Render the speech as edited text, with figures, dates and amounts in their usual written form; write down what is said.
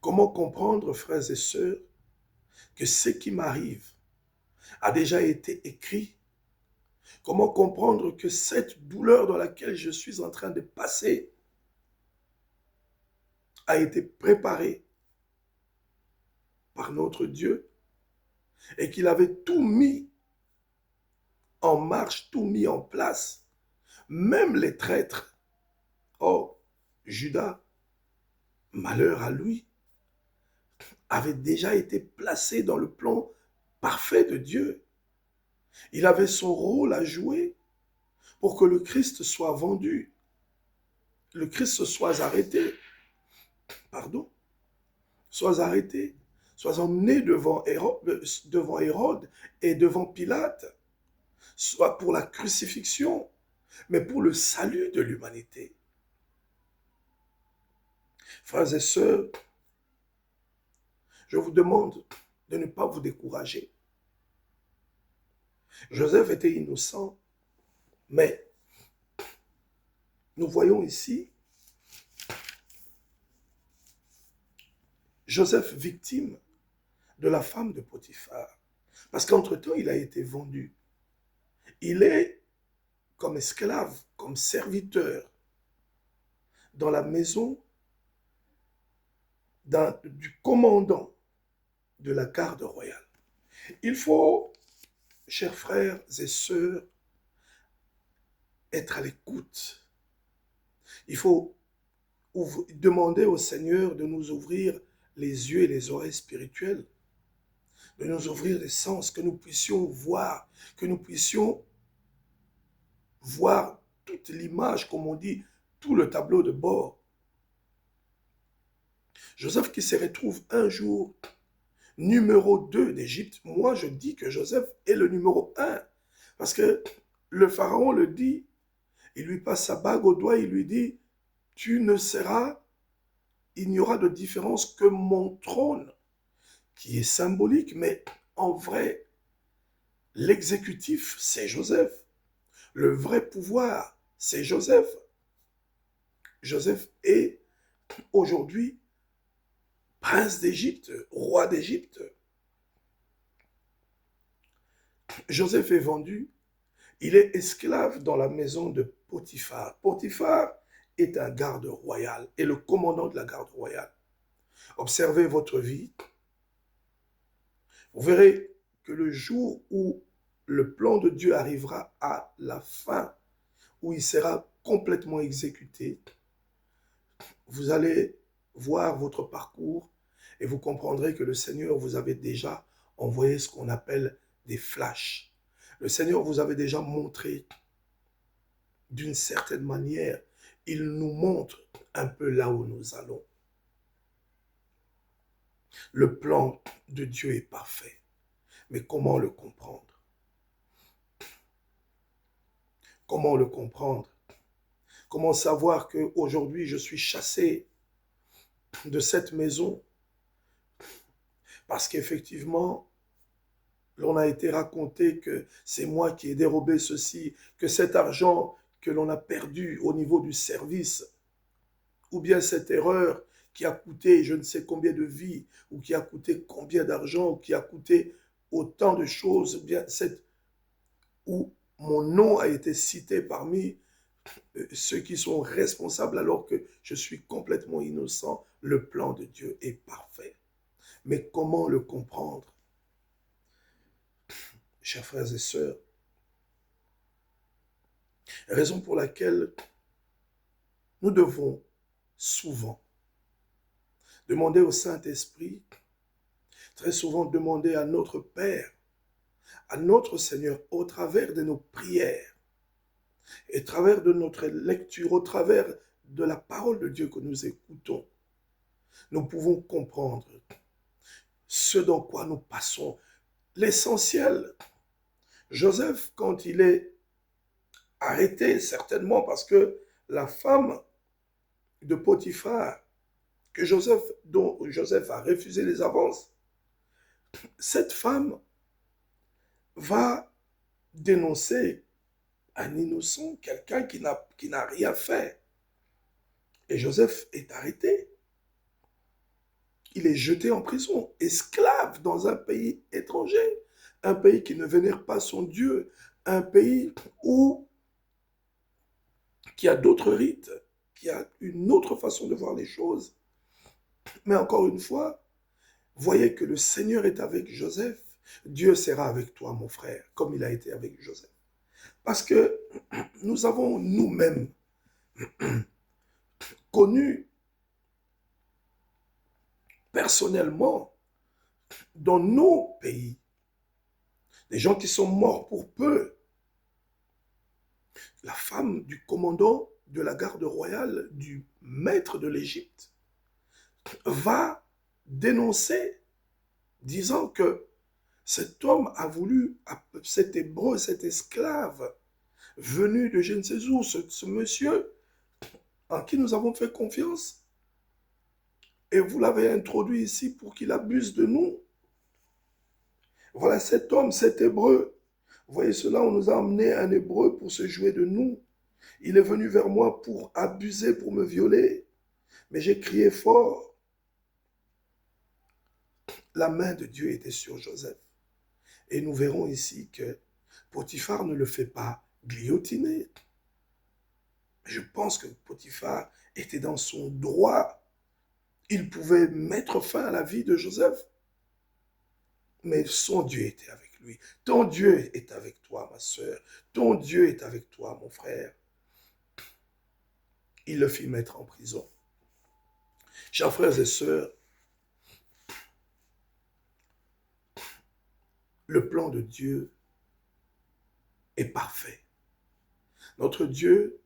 Comment comprendre, frères et sœurs, que ce qui m'arrive a déjà été écrit? Comment comprendre que cette douleur dans laquelle je suis en train de passer a été préparée par notre Dieu et qu'il avait tout mis en marche, tout mis en place, même les traîtres. Oh, Judas, malheur à lui, avait déjà été placé dans le plan parfait de Dieu. Il avait son rôle à jouer pour que le Christ soit vendu, le Christ soit arrêté, pardon, soit arrêté, soit emmené devant Hérode et devant Pilate, soit pour la crucifixion, mais pour le salut de l'humanité. Frères et sœurs, je vous demande de ne pas vous décourager. Joseph était innocent, mais nous voyons ici Joseph victime de la femme de Potiphar. Parce qu'entre-temps, il a été vendu. Il est comme esclave, comme serviteur dans la maison du commandant de la garde royale. Il faut, chers frères et sœurs, être à l'écoute. Il faut demander au Seigneur de nous ouvrir les yeux et les oreilles spirituelles, de nous ouvrir les sens, que nous puissions voir, que nous puissions voir toute l'image, comme on dit, tout le tableau de bord. Joseph qui se retrouve un jour numéro 2 d'Égypte, moi je dis que Joseph est le numéro 1, parce que le pharaon le dit, il lui passe sa bague au doigt, il lui dit, tu ne seras, il n'y aura de différence que mon trône, qui est symbolique, mais en vrai, l'exécutif, c'est Joseph. Le vrai pouvoir, c'est Joseph. Joseph est aujourd'hui prince d'Égypte, roi d'Égypte. Joseph est vendu, il est esclave dans la maison de Potiphar. Potiphar est un garde royal et le commandant de la garde royale. Observez votre vie. Vous verrez que le jour où le plan de Dieu arrivera à la fin, où il sera complètement exécuté, vous allez voir votre parcours et vous comprendrez que le Seigneur vous avait déjà envoyé ce qu'on appelle des flashs. Le Seigneur vous avait déjà montré d'une certaine manière, il nous montre un peu là où nous allons. Le plan de Dieu est parfait, mais comment le comprendre? Comment le comprendre? Comment savoir qu'aujourd'hui je suis chassé de cette maison parce qu'effectivement, l'on a été raconté que c'est moi qui ai dérobé ceci, que cet argent que l'on a perdu au niveau du service, ou bien cette erreur qui a coûté je ne sais combien de vies, ou qui a coûté combien d'argent, ou qui a coûté autant de choses, ou bien où mon nom a été cité parmi ceux qui sont responsables alors que je suis complètement innocent. Le plan de Dieu est parfait. Mais comment le comprendre? Chers frères et sœurs, raison pour laquelle nous devons souvent demander au Saint-Esprit, très souvent demander à notre Père, à notre Seigneur, au travers de nos prières, et au travers de notre lecture, au travers de la parole de Dieu que nous écoutons, nous pouvons comprendre ce dans quoi nous passons. L'essentiel, Joseph, quand il est arrêté, certainement parce que la femme de Potiphar, dont Joseph a refusé les avances, cette femme va dénoncer un innocent, quelqu'un qui n'a rien fait. Et Joseph est arrêté. il est jeté en prison, esclave dans un pays étranger, un pays qui ne vénère pas son Dieu, un pays qui a d'autres rites, qui a une autre façon de voir les choses. Mais encore une fois, voyez que le Seigneur est avec Joseph. Dieu sera avec toi, mon frère, comme il a été avec Joseph. Parce que nous avons nous-mêmes connu personnellement dans nos pays des gens qui sont morts pour peu. La femme du commandant de la garde royale, du maître de l'Égypte, va dénoncer, disant que cet homme a voulu, cet hébreu, cet esclave, venu de je ne sais où, ce monsieur en qui nous avons fait confiance, et vous l'avez introduit ici pour qu'il abuse de nous. Voilà cet homme, cet hébreu. Vous voyez cela, on nous a emmené un hébreu pour se jouer de nous. Il est venu vers moi pour abuser, pour me violer. Mais j'ai crié fort. La main de Dieu était sur Joseph. Et nous verrons ici que Potiphar ne le fait pas guillotiner. Je pense que Potiphar était dans son droit. Il pouvait mettre fin à la vie de Joseph. Mais son Dieu était avec lui. Ton Dieu est avec toi, ma soeur. Ton Dieu est avec toi, mon frère. Il le fit mettre en prison. Chers frères et sœurs, le plan de Dieu est parfait. Notre Dieu